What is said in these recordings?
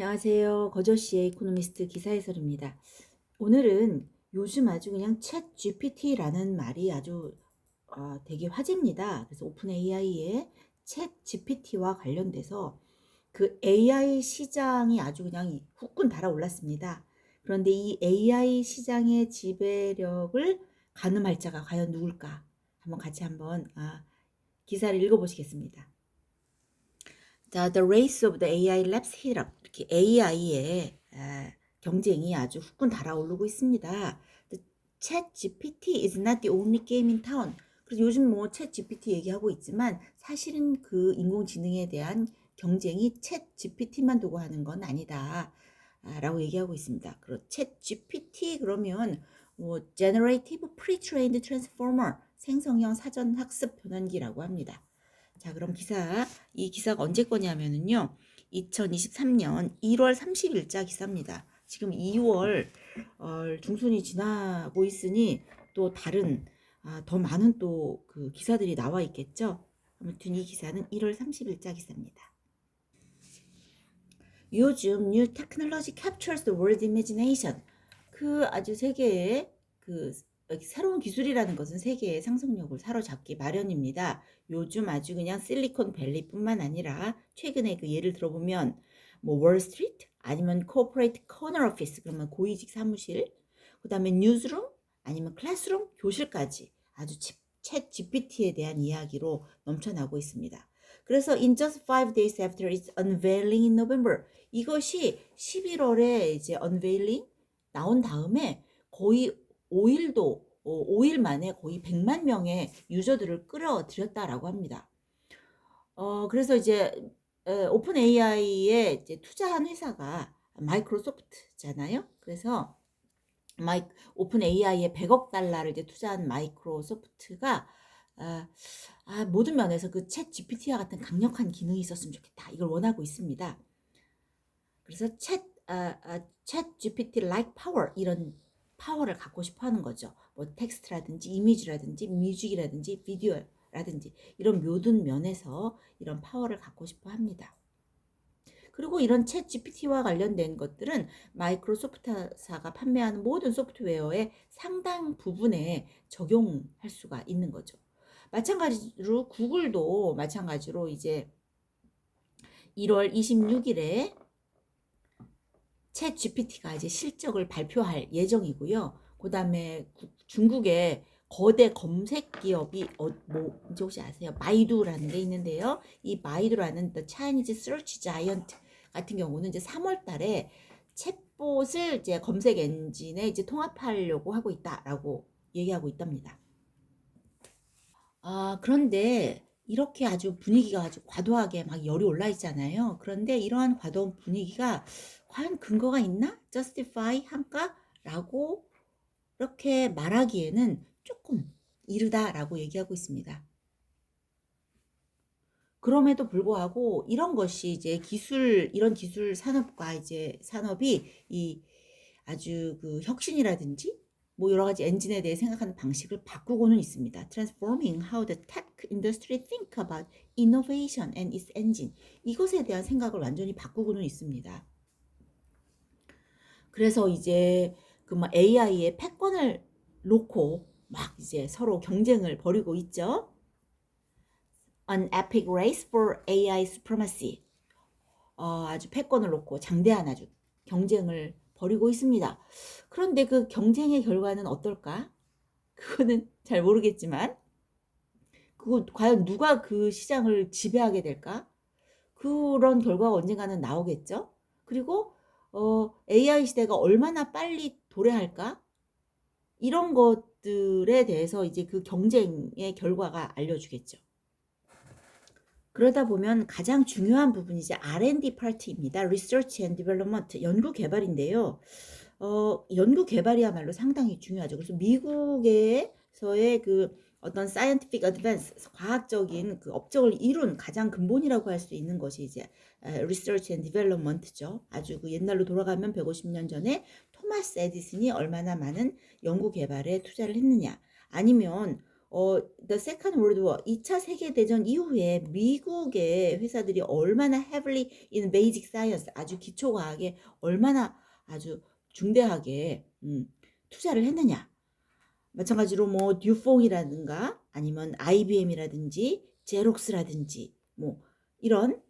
안녕하세요. 거저씨의 이코노미스트 기사해설입니다. 오늘은 요즘 아주 그냥 챗 GPT라는 말이 아주 되게 화제입니다. 그래서 오픈 AI의 챗 GPT와 관련돼서 그 AI 시장이 아주 그냥 후끈 달아올랐습니다. 그런데 이 AI 시장의 지배력을 가늠할 자가 과연 누굴까? 한번 같이 기사를 읽어보시겠습니다. 자, The Race of the AI Labs Heat Up. 이렇게 AI의 경쟁이 아주 후끈 달아오르고 있습니다. The Chat GPT is not the only game in town. 그래서 요즘 뭐 챗 GPT 얘기하고 있지만 사실은 그 인공지능에 대한 경쟁이 챗 GPT만 두고 하는 건 아니다. 라고 얘기하고 있습니다. 그리고 챗 GPT 그러면 뭐 Generative Pre-trained Transformer 생성형 사전 학습 변환기라고 합니다. 자, 그럼 이 기사가 언제 거냐면은요. 2023년 1월 30일자 기사입니다. 지금 2월 중순이 지나고 있으니 또 다른 더 많은 또 그 기사들이 나와 있겠죠. 아무튼 이 기사는 1월 30일자 기사입니다. 요즘 New Technology captures the world imagination. 그 아주 세계의 그 새로운 기술이라는 것은 세계의 상상력을 사로잡기 마련입니다. 요즘 아주 그냥 실리콘밸리뿐만 아니라 최근에 그 예를 들어보면 뭐 월스트리트 아니면 코퍼레이트 코너 오피스 그러면 고위직 사무실 그다음에 뉴스룸 아니면 클래스룸 교실까지 아주 챗 GPT에 대한 이야기로 넘쳐나고 있습니다. 그래서 in just 5 days after its unveiling in November 이것이 11월에 이제 unveiling 나온 다음에 거의 5일 만에 거의 100만 명의 유저들을 끌어들였다라고 합니다. 그래서 이제 오픈 AI에 이제 투자한 회사가 마이크로소프트잖아요. 그래서 오픈 AI에 100억 달러를 이제 투자한 마이크로소프트가 모든 면에서 그 챗 GPT와 같은 강력한 기능이 있었으면 좋겠다. 이걸 원하고 있습니다. 그래서 챗 GPT like power 이런 파워를 갖고 싶어 하는 거죠. 뭐 텍스트라든지 이미지라든지 뮤직이라든지 비디오라든지 이런 모든 면에서 이런 파워를 갖고 싶어 합니다. 그리고 이런 챗 GPT와 관련된 것들은 마이크로소프트사가 판매하는 모든 소프트웨어의 상당 부분에 적용할 수가 있는 거죠. 마찬가지로 구글도 마찬가지로 이제 1월 26일에 챗 GPT가 이제 실적을 발표할 예정이고요. 그 다음에 중국의 거대 검색 기업이 뭔지 혹시 아세요? 마이두라는 게 있는데요. 이 마이두라는 The Chinese Search Giant 같은 경우는 이제 3월 달에 챗봇을 이제 검색 엔진에 이제 통합하려고 하고 있다라고 얘기하고 있답니다. 그런데 이렇게 아주 분위기가 아주 과도하게 막 열이 올라 있잖아요. 그런데 이러한 과도한 분위기가 과연 근거가 있나? justify 할까? 라고 이렇게 말하기에는 조금 이르다라고 얘기하고 있습니다. 그럼에도 불구하고 이런 것이 이제 이런 기술 산업과 이제 산업이 아주 그 혁신이라든지 뭐 여러 가지 엔진에 대해 생각하는 방식을 바꾸고는 있습니다. Transforming how the tech industry think about innovation and its engine. 이것에 대한 생각을 완전히 바꾸고는 있습니다. 그래서 이제 그 뭐 AI의 패권을 놓고 막 이제 서로 경쟁을 벌이고 있죠. An epic race for AI supremacy. 아주 패권을 놓고 장대한 아주 경쟁을 벌이고 있습니다. 그런데 그 경쟁의 결과는 어떨까? 그거는 잘 모르겠지만 그거 과연 누가 그 시장을 지배하게 될까? 그런 결과가 언젠가는 나오겠죠. 그리고 AI 시대가 얼마나 빨리 도래할까? 이런 것들에 대해서 이제 그 경쟁의 결과가 알려주겠죠. 그러다 보면 가장 중요한 부분이 이제 R&D 파트입니다. Research and Development, 연구 개발인데요. 연구 개발이야말로 상당히 중요하죠. 그래서 미국에서의 그 어떤 scientific advance, 과학적인 그 업적을 이룬 가장 근본이라고 할 수 있는 것이 이제 research and development죠. 아주 그 옛날로 돌아가면 150년 전에 토마스 에디슨이 얼마나 많은 연구 개발에 투자를 했느냐, 아니면 The Second World War, 2차 세계대전 이후에 미국의 회사들이 얼마나 heavily in basic science, 아주 기초과학에 얼마나 아주 중대하게 투자를 했느냐. 마찬가지로 뭐 듀퐁이라든가 아니면 IBM이라든지 제록스라든지 뭐 이런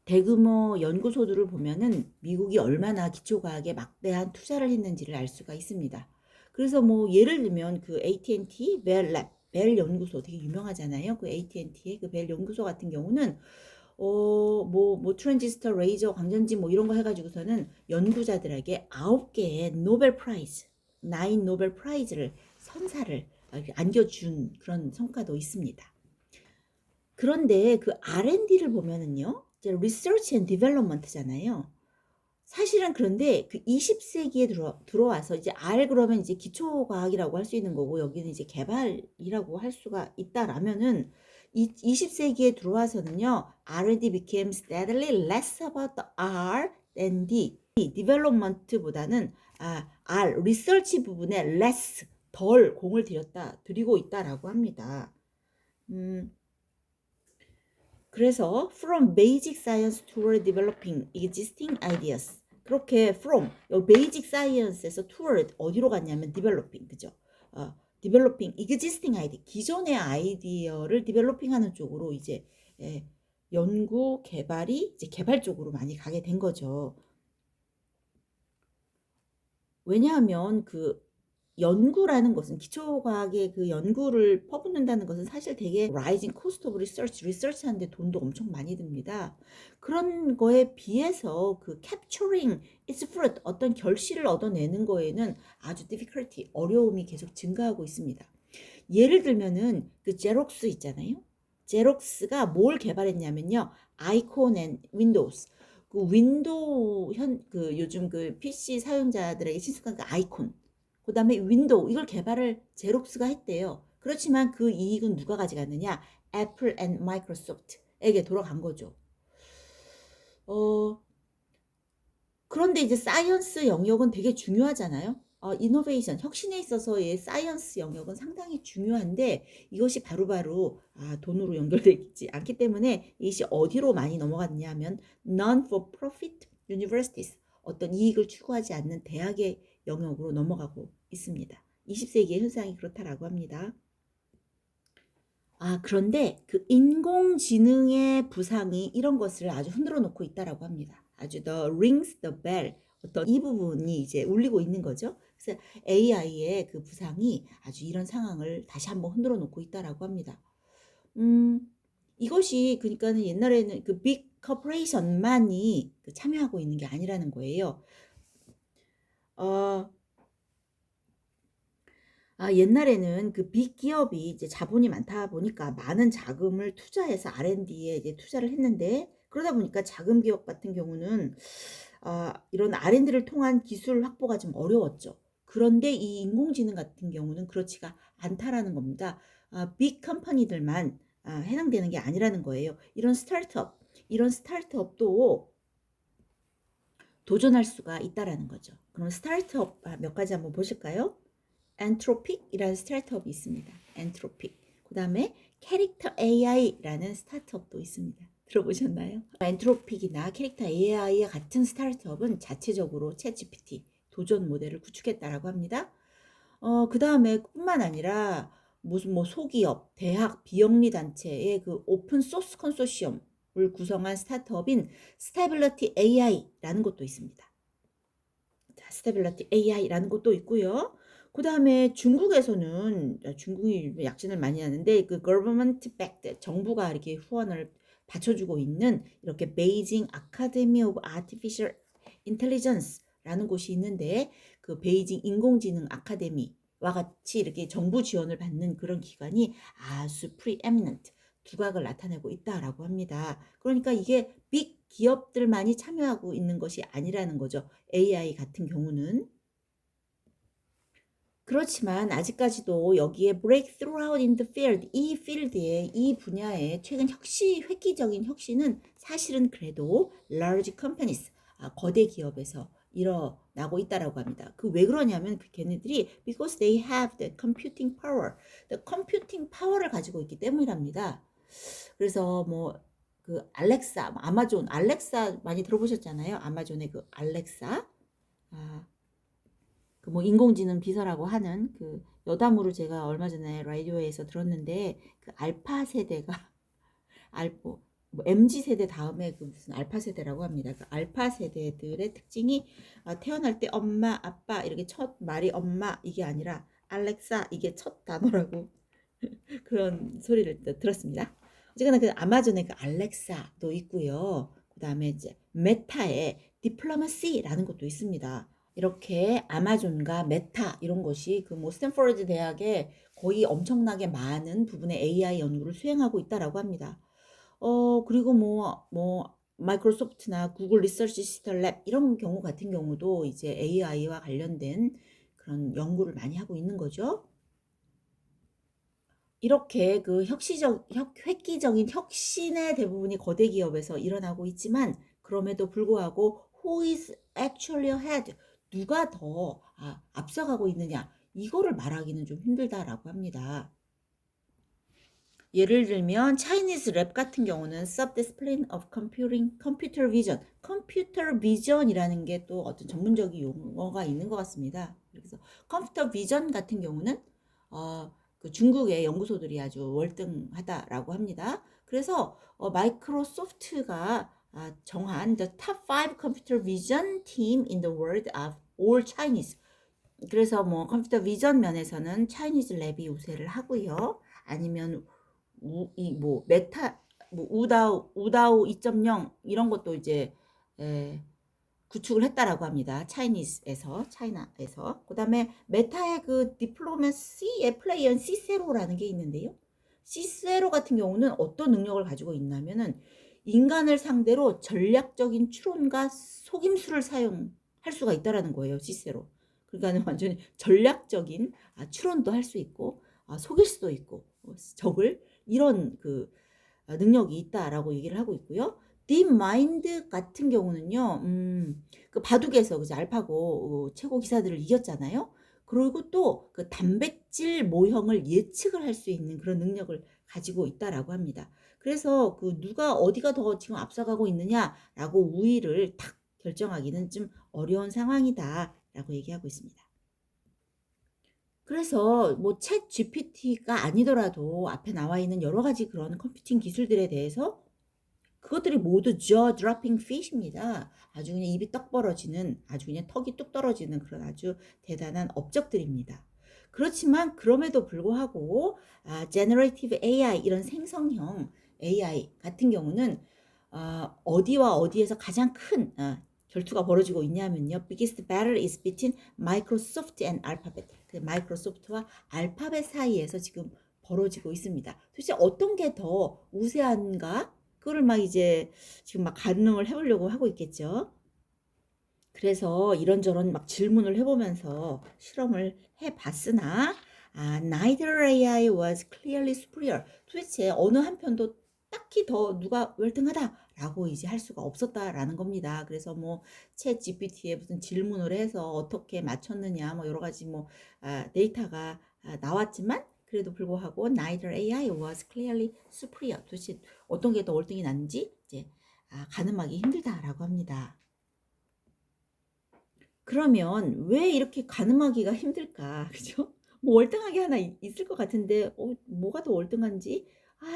대규모 연구소들을 보면은 미국이 얼마나 기초과학에 막대한 투자를 했는지를 알 수가 있습니다. 그래서 뭐 예를 들면 그 AT&T 벨 연구소 되게 유명하잖아요. 그 AT&T의 그 벨 연구소 같은 경우는 뭐 트랜지스터, 레이저, 광전지 뭐 이런 거 해가지고서는 연구자들에게 9개의 노벨 프라이즈, 9 노벨 프라이즈를 선사를 안겨준 그런 성과도 있습니다. 그런데 그 R&D를 보면은요, 이제 Research and Development잖아요. 사실은 그런데 그 20세기에 들어와서 이제 R 그러면 이제 기초과학이라고 할 수 있는 거고 여기는 이제 개발이라고 할 수가 있다라면은 20세기에 들어와서는요, R&D became steadily less about the R than D. development보다는 R research 부분에 less 덜 공을 들이고 있다라고 합니다. 그래서 from basic science toward developing existing ideas. 그렇게 from basic science에서 toward 어디로 갔냐면 developing, 그죠? developing existing idea, 기존의 아이디어를 developing하는 쪽으로 이제 연구 개발이 이제 개발 쪽으로 많이 가게 된 거죠. 왜냐하면 그 연구라는 것은 기초과학의 그 연구를 퍼붓는다는 것은 사실 되게 rising cost of research, 리서치 하는데 돈도 엄청 많이 듭니다. 그런 거에 비해서 그 capturing its fruit, 어떤 결실을 얻어내는 거에는 아주 difficulty, 어려움이 계속 증가하고 있습니다. 예를 들면은 그 제록스 있잖아요. 제록스가 뭘 개발했냐면요. 아이콘 앤 윈도우스. 그 윈도우 그 요즘 그 PC 사용자들에게 친숙한 그 아이콘. 그 다음에 윈도우 이걸 개발을 제록스가 했대요. 그렇지만 그 이익은 누가 가져갔느냐? 애플 앤 마이크로소프트에게 돌아간 거죠. 그런데 이제 사이언스 영역은 되게 중요하잖아요. 이노베이션, 혁신에 있어서의 사이언스 영역은 상당히 중요한데 이것이 바로바로 돈으로 연결되지 않기 때문에 이것이 어디로 많이 넘어갔냐 하면 non-for-profit universities, 어떤 이익을 추구하지 않는 대학의 영역으로 넘어가고 있습니다. 20세기의 현상이 그렇다라고 합니다. 그런데 그 인공지능의 부상이 이런 것을 아주 흔들어 놓고 있다라고 합니다. 아주 the rings the bell, 어떤 이 부분이 이제 울리고 있는 거죠. 그래서 AI의 그 부상이 아주 이런 상황을 다시 한번 흔들어 놓고 있다라고 합니다. 이것이 그러니까는 옛날에는 그 빅 커퍼레이션만이 참여하고 있는 게 아니라는 거예요. 옛날에는 그 빅 기업이 이제 자본이 많다 보니까 많은 자금을 투자해서 R&D에 이제 투자를 했는데, 그러다 보니까 작은 기업 같은 경우는 이런 R&D를 통한 기술 확보가 좀 어려웠죠. 그런데 이 인공지능 같은 경우는 그렇지가 않다라는 겁니다. 빅 컴퍼니들만 해당되는 게 아니라는 거예요. 이런 스타트업도 도전할 수가 있다라는 거죠. 그럼 스타트업 몇 가지 한번 보실까요? 엔트로픽이라는 스타트업이 있습니다. 엔트로픽. 그 다음에 캐릭터 AI라는 스타트업도 있습니다. 들어보셨나요? 엔트로픽이나 캐릭터 AI와 같은 스타트업은 자체적으로 챗GPT 도전 모델을 구축했다라고 합니다. 그 다음에 뿐만 아니라 무슨 뭐 소기업, 대학, 비영리 단체의 그 오픈 소스 컨소시엄을 구성한 스타트업인 스테빌리티 AI라는 것도 있습니다. 자, 스테빌리티 AI라는 것도 있고요. 그 다음에 중국에서는 중국이 약진을 많이 하는데 그 government backed, 정부가 이렇게 후원을 받쳐주고 있는 이렇게 베이징 아카데미 오브 아티피셜 인텔리전스라는 곳이 있는데 그 베이징 인공지능 아카데미와 같이 이렇게 정부 지원을 받는 그런 기관이 아주 preeminent, 두각을 나타내고 있다라고 합니다. 그러니까 이게 빅 기업들만이 참여하고 있는 것이 아니라는 거죠. AI 같은 경우는. 그렇지만 아직까지도 여기에 breakthrough out in the field, 이 필드에, 이 분야에 최근 획기적인 혁신은 사실은 그래도 large companies, 거대 기업에서 나고 있다라고 합니다. 그 왜 그러냐면 그 걔네들이 because they have the computing power, the computing power를 가지고 있기 때문이랍니다. 그래서 뭐 그 알렉사, 아마존 알렉사 많이 들어보셨잖아요. 아마존의 그 알렉사, 그 뭐 인공지능 비서라고 하는 그 여담으로 제가 얼마 전에 라디오에서 들었는데 그 알파 세대가 알뭐 MZ 세대 다음에 그 무슨 알파 세대라고 합니다. 그 알파 세대들의 특징이 태어날 때 엄마, 아빠 이렇게 첫 말이 엄마 이게 아니라 알렉사 이게 첫 단어라고 그런 소리를 들었습니다. 어쨌거나 그 아마존의 그 알렉사도 있고요. 그 다음에 이제 메타의 디플로마시라는 것도 있습니다. 이렇게 아마존과 메타 이런 것이 그 뭐 스탠퍼드 대학에 거의 엄청나게 많은 부분의 AI 연구를 수행하고 있다라고 합니다. 그리고 뭐 마이크로소프트나 구글 리서치 시스템 랩 이런 경우 같은 경우도 이제 AI와 관련된 그런 연구를 많이 하고 있는 거죠. 이렇게 그 획기적인 혁신의 대부분이 거대 기업에서 일어나고 있지만 그럼에도 불구하고 who is actually ahead? 누가 더 앞서가고 있느냐? 이거를 말하기는 좀 힘들다라고 합니다. 예를 들면 Chinese 랩 같은 경우는 Subdiscipline of Computing, Computer Vision, Computer Vision이라는 게 또 어떤 전문적인 용어가 있는 것 같습니다. 그래서 컴퓨터 비전 같은 경우는 그 중국의 연구소들이 아주 월등하다라고 합니다. 그래서 마이크로소프트가 정한 the top 5 computer vision team in the world of all Chinese. 그래서 뭐 컴퓨터 비전 면에서는 차이니즈 랩이 우세를 하고요. 아니면 뭐 메타 뭐 우다오 2.0 이런 것도 이제 구축을 했다라고 합니다. 차이나에서. 그다음에 메타의 그 디플로마시의 플레이어는 시세로라는 게 있는데요. 시세로 같은 경우는 어떤 능력을 가지고 있냐면은 인간을 상대로 전략적인 추론과 속임수를 사용할 수가 있다라는 거예요. 시세로. 그러니까 완전히 전략적인 추론도 할 수 있고 속일 수도 있고 적을 이런 그 능력이 있다라고 얘기를 하고 있고요. 딥마인드 같은 경우는요, 그 바둑에서 그죠 알파고 최고 기사들을 이겼잖아요. 그리고 또 그 단백질 모형을 예측을 할 수 있는 그런 능력을 가지고 있다라고 합니다. 그래서 그 누가 어디가 더 지금 앞서가고 있느냐라고 우위를 탁 결정하기는 좀 어려운 상황이다라고 얘기하고 있습니다. 그래서 뭐 챗 GPT가 아니더라도 앞에 나와 있는 여러 가지 그런 컴퓨팅 기술들에 대해서 그것들이 모두 jaw dropping fish입니다. 아주 그냥 입이 떡 벌어지는, 아주 그냥 턱이 뚝 떨어지는 그런 아주 대단한 업적들입니다. 그렇지만 그럼에도 불구하고 generative AI 이런 생성형 AI 같은 경우는 어디와 어디에서 가장 큰 결투가 벌어지고 있냐면요. biggest battle is between Microsoft and Alphabet. 그 마이크로소프트와 알파벳 사이에서 지금 벌어지고 있습니다. 도대체 어떤 게 더 우세한가? 그거를 막 이제 지금 막 가늠을 해보려고 하고 있겠죠. 그래서 이런저런 막 질문을 해보면서 실험을 해봤으나 neither AI was clearly superior. 도대체 어느 한편도 딱히 더 누가 월등하다라고 이제 할 수가 없었다라는 겁니다. 그래서 뭐 챗 GPT에 무슨 질문을 해서 어떻게 맞췄느냐 뭐 여러 가지 뭐 데이터가 나왔지만 그래도 불구하고 neither AI was clearly superior. 도대체 어떤 게 더 월등히 낫는지 이제 가늠하기 힘들다라고 합니다. 그러면 왜 이렇게 가늠하기가 힘들까? 그죠? 뭐 월등하게 하나 있을 것 같은데 뭐가 더 월등한지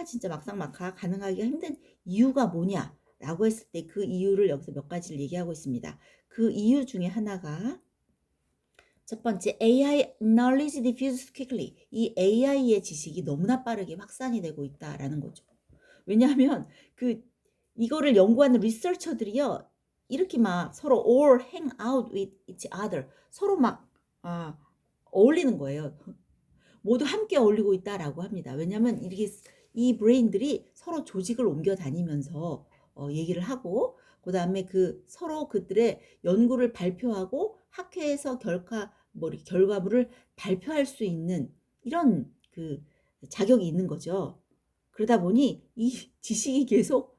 진짜 막상막하 가능하기가 힘든 이유가 뭐냐라고 했을 때 그 이유를 여기서 몇 가지를 얘기하고 있습니다. 그 이유 중에 하나가 첫 번째 AI knowledge diffuses quickly. 이 AI의 지식이 너무나 빠르게 확산이 되고 있다라는 거죠. 왜냐하면 그 이거를 연구하는 리서처들이요. 이렇게 막 서로 all hang out with each other. 서로 막 어울리는 거예요. 모두 함께 어울리고 있다라고 합니다. 왜냐하면 이렇게 이 브레인들이 서로 조직을 옮겨 다니면서 얘기를 하고 그 다음에 그 서로 그들의 연구를 발표하고 학회에서 결과물을 발표할 수 있는 이런 그 자격이 있는 거죠. 그러다 보니 이 지식이 계속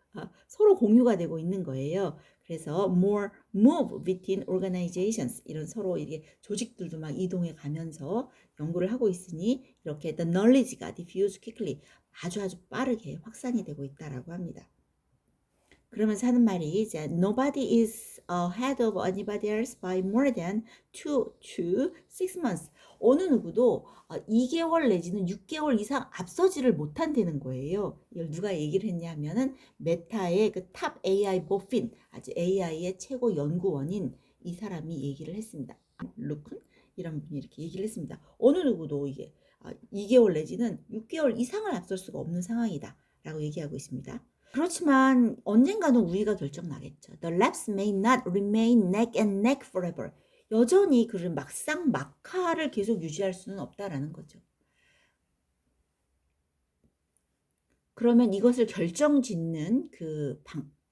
서로 공유가 되고 있는 거예요. 그래서 more move between organizations 이런 서로 이게 조직들도 막 이동해 가면서 연구를 하고 있으니 이렇게 the knowledge가 diffuse quickly 아주 빠르게 확산이 되고 있다라고 합니다. 그러면서 하는 말이 이제 nobody is ahead of anybody else by more than 2 to 6 months. 어느 누구도 2개월 내지는 6개월 이상 앞서지를 못한다는 거예요. 이걸 누가 얘기를 했냐 하면은 메타의 그 탑 AI 버핀, 아주 AI의 최고 연구원인 이 사람이 얘기를 했습니다. 루큰 이런 분이 이렇게 얘기를 했습니다. 어느 누구도 이게 2개월 내지는 6개월 이상을 앞설 수가 없는 상황이다 라고 얘기하고 있습니다. 그렇지만 언젠가는 우위가 결정나겠죠. The labs may not remain neck and neck forever. 여전히 그런 막상 막하를 계속 유지할 수는 없다라는 거죠. 그러면 이것을 결정짓는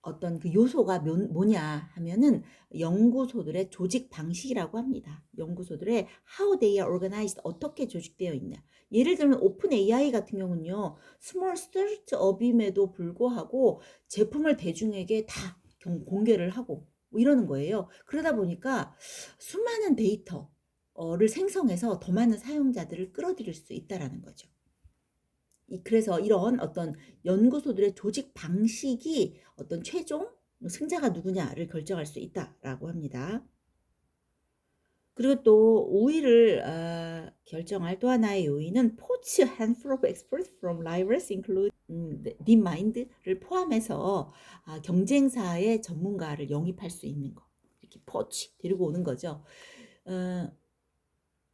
어떤 그 요소가 뭐냐 하면은 연구소들의 조직 방식이라고 합니다. 연구소들의 how they are organized, 어떻게 조직되어 있냐. 예를 들면 오픈 AI 같은 경우는요. 스몰 스타트업임에도 불구하고 제품을 대중에게 다 공개를 하고 뭐 이러는 거예요. 그러다 보니까 수많은 데이터를 생성해서 더 많은 사용자들을 끌어들일 수 있다라는 거죠. 그래서 이런 어떤 연구소들의 조직 방식이 어떤 최종 승자가 누구냐를 결정할 수 있다라고 합니다. 그리고 또 우위를 결정할 또 하나의 요인은 poach handful of experts from rivals include DeepMind를 포함해서 경쟁사의 전문가를 영입할 수 있는 거. 이렇게 poach 데리고 오는 거죠.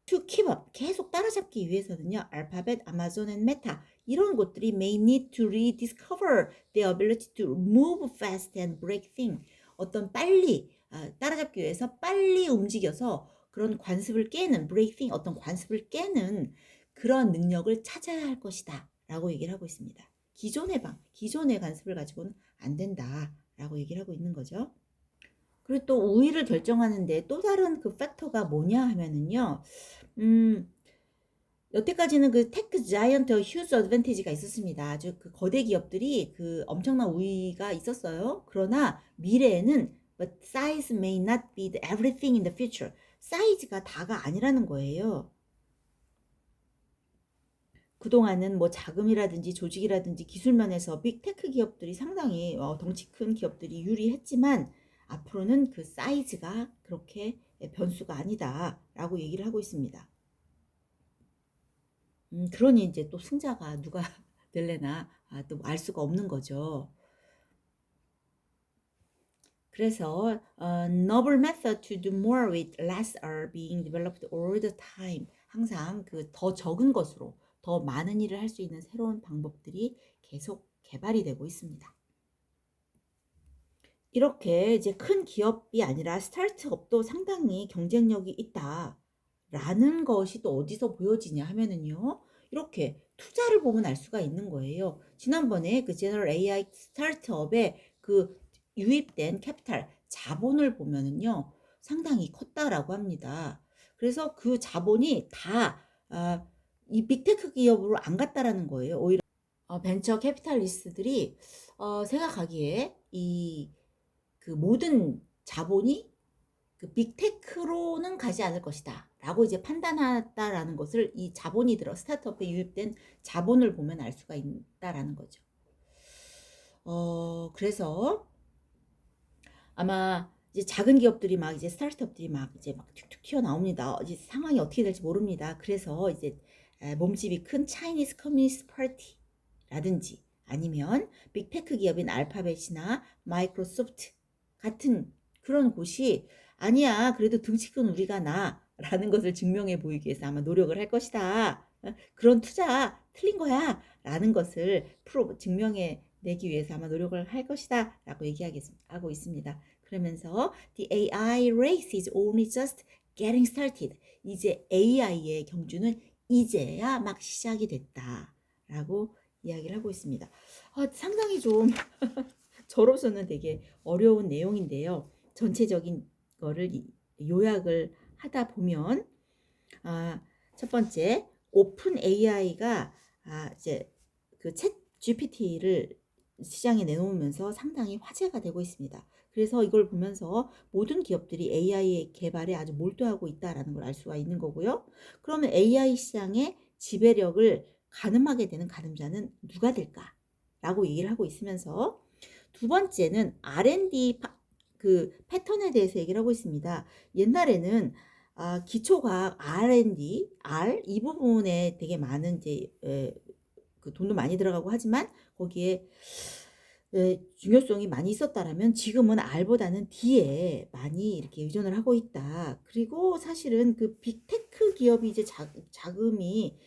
to keep up, 계속 따라잡기 위해서는요. 알파벳, 아마존, and 메타 이런 곳들이 may need to rediscover their ability to move fast and break things. 어떤 빨리 따라잡기 위해서 빨리 움직여서 그런 관습을 깨는 break things, 어떤 관습을 깨는 그런 능력을 찾아야 할 것이다 라고 얘기를 하고 있습니다. 기존의 관습을 가지고는 안 된다 라고 얘기를 하고 있는 거죠. 그리고 또 우위를 결정하는데 또 다른 그 팩터가 뭐냐 하면은요. 여태까지는 그 테크 자이언트 휴즈 어드밴티지가 있었습니다. 아주 그 거대 기업들이 그 엄청난 우위가 있었어요. 그러나 미래에는 but size may not be the everything in the future. 사이즈가 다가 아니라는 거예요. 그동안은 뭐 자금이라든지 조직이라든지 기술면에서 빅테크 기업들이 상당히 덩치 큰 기업들이 유리했지만 앞으로는 그 사이즈가 그렇게 변수가 아니다 라고 얘기를 하고 있습니다. 그러니 이제 또 승자가 누가 될래나 또 알 수가 없는 거죠. 그래서 novel method to do more with less are being developed all the time. 항상 그 더 적은 것으로 더 많은 일을 할 수 있는 새로운 방법들이 계속 개발이 되고 있습니다. 이렇게 이제 큰 기업이 아니라 스타트업도 상당히 경쟁력이 있다라는 것이 또 어디서 보여지냐 하면은요. 이렇게 투자를 보면 알 수가 있는 거예요. 지난번에 그 제너럴 AI 스타트업에 그 유입된 캐피탈 자본을 보면은요. 상당히 컸다라고 합니다. 그래서 그 자본이 다 이 빅테크 기업으로 안 갔다라는 거예요. 오히려 벤처 캐피탈리스트들이 생각하기에 그 모든 자본이 그 빅테크로는 가지 않을 것이다 라고 이제 판단했다라는 것을 이 자본이 스타트업에 유입된 자본을 보면 알 수가 있다라는 거죠. 그래서 아마 이제 작은 기업들이 막 이제 스타트업들이 막 이제 막 툭툭 튀어나옵니다. 이제 상황이 어떻게 될지 모릅니다. 그래서 이제 몸집이 큰 차이니스 커뮤니스트 파티라든지 아니면 빅테크 기업인 알파벳이나 마이크로소프트 같은 그런 곳이 아니야 그래도 등치 큰 우리가 나라는 것을 증명해 보이기 위해서 아마 노력을 할 것이다. 그런 투자 틀린 거야 라는 것을 증명해 내기 위해서 아마 노력을 할 것이다 라고 얘기하고 있습니다. 그러면서 The AI race is only just getting started. 이제 AI의 경주는 이제야 막 시작이 됐다 라고 이야기를 하고 있습니다. 상당히 좀 저로서는 되게 어려운 내용인데요. 전체적인 거를 요약을 하다 보면 첫 번째 오픈 AI가 이제 그 챗 GPT를 시장에 내놓으면서 상당히 화제가 되고 있습니다. 그래서 이걸 보면서 모든 기업들이 AI 개발에 아주 몰두하고 있다라는 걸 알 수가 있는 거고요. 그러면 AI 시장의 지배력을 가늠하게 되는 가늠자는 누가 될까라고 얘기를 하고 있으면서 두 번째는 R&D 그 패턴에 대해서 얘기를 하고 있습니다. 옛날에는 기초과학 R&D, R 이 부분에 되게 많은 이제 그 돈도 많이 들어가고 하지만 거기에 중요성이 많이 있었다라면 지금은 R보다는 D에 많이 이렇게 의존을 하고 있다. 그리고 사실은 그 빅테크 기업이 이제 자금이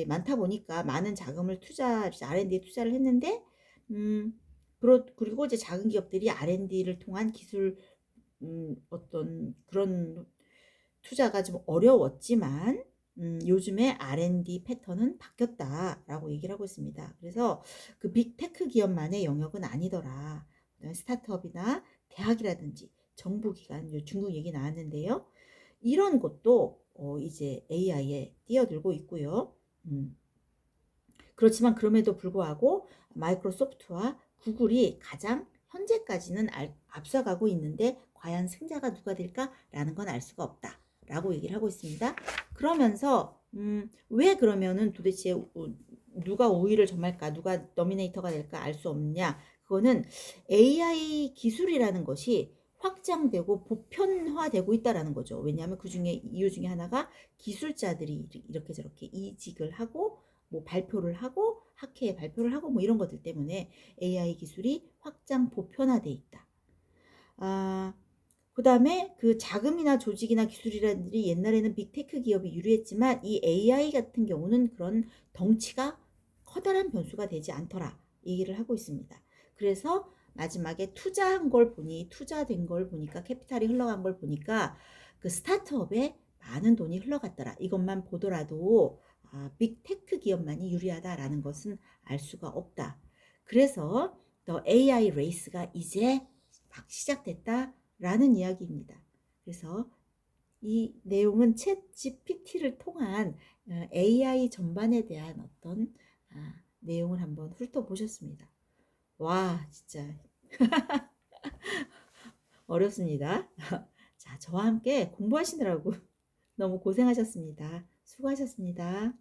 많다 보니까 많은 자금을 R&D에 투자를 했는데 그리고 이제 작은 기업들이 R&D를 통한 기술 어떤 그런 투자가 좀 어려웠지만 요즘에 R&D 패턴은 바뀌었다라고 얘기를 하고 있습니다. 그래서 그 빅테크 기업만의 영역은 아니더라. 스타트업이나 대학이라든지 정부기관, 중국 얘기 나왔는데요. 이런 것도 이제 AI에 뛰어들고 있고요. 그렇지만 그럼에도 불구하고 마이크로소프트와 구글이 가장 현재까지는 앞서가고 있는데 과연 승자가 누가 될까라는 건 알 수가 없다라고 얘기를 하고 있습니다. 그러면서 왜 그러면은 도대체 누가 우위를 점할까, 누가 너미네이터가 될까 알 수 없느냐? 그거는 AI 기술이라는 것이 확장되고 보편화되고 있다라는 거죠. 왜냐하면 그 중에 이유 중에 하나가 기술자들이 이렇게 저렇게 이직을 하고 뭐 발표를 하고 학회에 발표를 하고 뭐 이런 것들 때문에 AI 기술이 확장 보편화돼 있다. 그다음에 그 자금이나 조직이나 기술이라든지 옛날에는 빅테크 기업이 유리했지만 이 AI 같은 경우는 그런 덩치가 커다란 변수가 되지 않더라 얘기를 하고 있습니다. 그래서 마지막에 투자된 걸 보니까 캐피탈이 흘러간 걸 보니까 그 스타트업에 많은 돈이 흘러갔더라. 이것만 보더라도 빅테크 기업만이 유리하다라는 것은 알 수가 없다. 그래서 더 AI 레이스가 이제 막 시작됐다라는 이야기입니다. 그래서 이 내용은 챗 GPT를 통한 AI 전반에 대한 어떤 내용을 한번 훑어보셨습니다. 와, 진짜 어렵습니다. 자, 저와 함께 공부하시느라고 너무 고생하셨습니다. 수고하셨습니다.